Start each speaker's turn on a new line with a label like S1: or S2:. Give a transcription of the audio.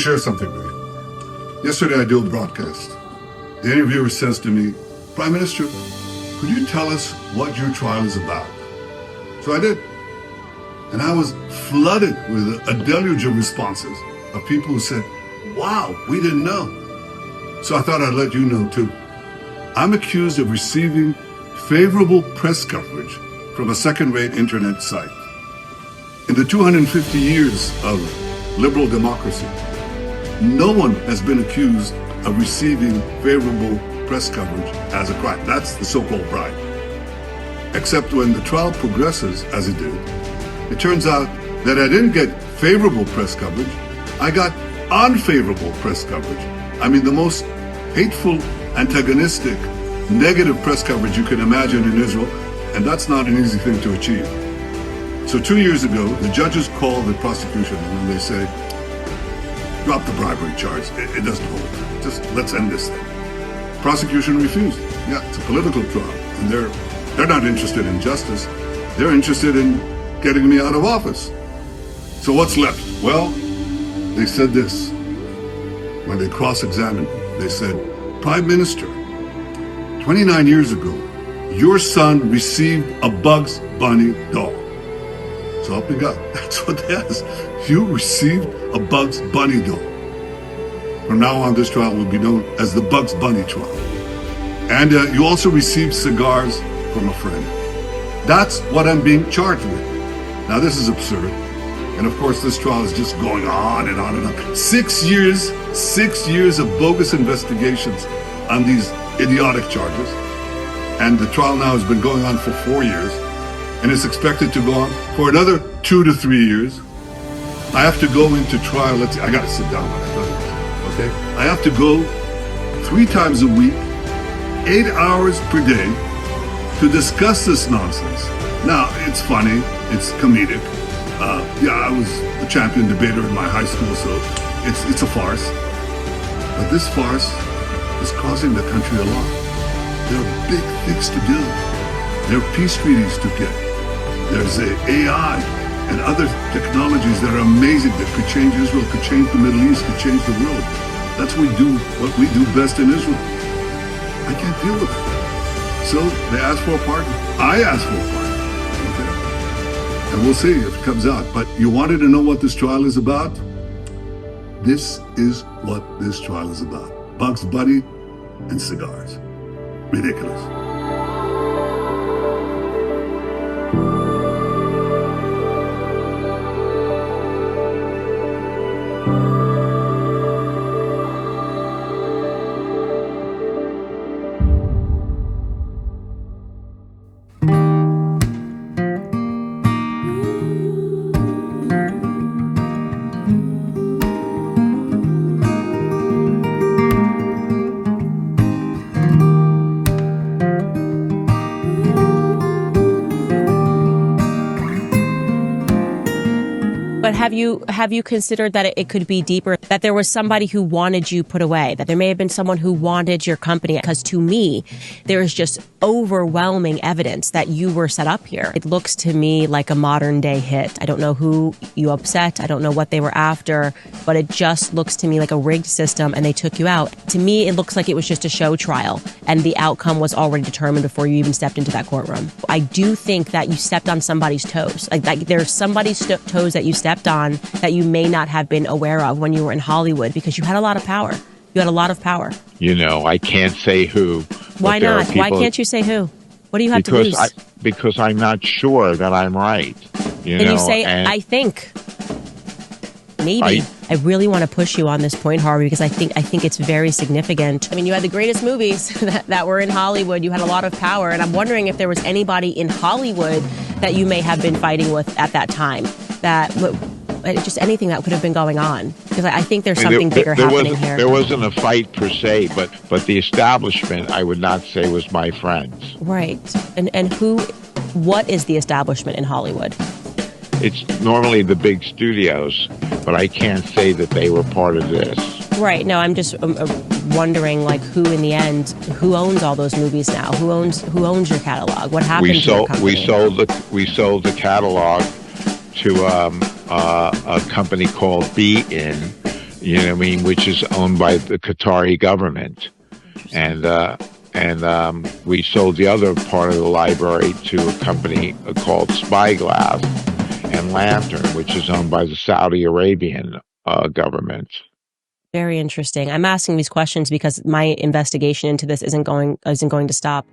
S1: share something with you. Yesterday I do a broadcast. The interviewer says to me, Prime Minister, could you tell us what your trial is about? So I did. And I was flooded with a deluge of responses of people who said, wow, we didn't know. So I thought I'd let you know too. I'm accused of receiving favorable press coverage from a second-rate internet site. In the 250 years of liberal democracy, no one has been accused of receiving favorable press coverage as a crime. That's the so-called bribe. Except when the trial progresses, as it did, it turns out that I didn't get favorable press coverage. I got unfavorable press coverage. I mean, the most hateful, antagonistic, negative press coverage you can imagine in Israel, and that's not an easy thing to achieve. So 2 years ago, the judges call the prosecution and they say, drop the bribery charge. It doesn't hold. Just let's end this thing. Prosecution refused. Yeah, it's a political trial, and they're not interested in justice. They're interested in getting me out of office. So what's left? Well, they said this. When they cross-examined me, they said, Prime Minister, 29 years ago, your son received a Bugs Bunny doll. So help me God. That's what they asked. You received a Bugs Bunny doll. From now on, this trial will be known as the Bugs Bunny trial. And you also received cigars from a friend. That's what I'm being charged with. Now, this is absurd. And of course, this trial is just going on and on and on. 6 years of bogus investigations on these idiotic charges. And the trial now has been going on for 4 years. And it's expected to go on for another 2 to 3 years. I have to go into trial. I got to sit down when I tell you this, okay? I have to go 3 times a week, 8 hours per day to discuss this nonsense. Now, it's funny. It's comedic. I was the champion debater in my high school, so it's a farce. But this farce is causing the country a lot. There are big things to do. There are peace treaties to get. There's AI and other technologies that are amazing that could change Israel, could change the Middle East, could change the world. That's what we do best in Israel. I can't deal with it. So they asked for a pardon. I asked for a pardon. Okay. And we'll see if it comes out. But you wanted to know what this trial is about? This is what this trial is about. Bugs Bunny and cigars. Ridiculous.
S2: But have you considered that it could be deeper, that there was somebody who wanted you put away, that there may have been someone who wanted your company? Because to me, there is just overwhelming evidence that you were set up here. It looks to me like a modern day hit. I don't know who you upset. I don't know what they were after, but it just looks to me like a rigged system and they took you out. To me, it looks like it was just a show trial and the outcome was already determined before you even stepped into that courtroom. I do think that you stepped on somebody's toes. Like there's somebody's toes that you stepped on that you may not have been aware of when you were in Hollywood because you had a lot of power. You had a lot of power.
S3: You know, I can't say who.
S2: Why not? Why can't you say who? What do you have to lose?
S3: Because I'm not sure that I'm right.
S2: And you say, I think. Maybe. I really want to push you on this point, Harvey, because I think it's very significant. I mean, you had the greatest movies that were in Hollywood. You had a lot of power. And I'm wondering if there was anybody in Hollywood that you may have been fighting with at that time. Just anything that could have been going on. Because I think there's something bigger happening here.
S3: There wasn't a fight per se, but the establishment, I would not say, was my friends.
S2: Right. And what is the establishment in Hollywood?
S3: It's normally the big studios, but I can't say that they were part of this.
S2: Right. No, I'm just wondering, like, who in the end, who owns all those movies now? Who owns your catalog? What happened to your company?
S3: We sold the catalog to a company called Be In. you know what I mean, which is owned by the Qatari government. And we sold the other part of the library to a company called Spyglass and Lantern, which is owned by the Saudi Arabian government.
S2: Very interesting. I'm asking these questions because my investigation into this isn't going to stop.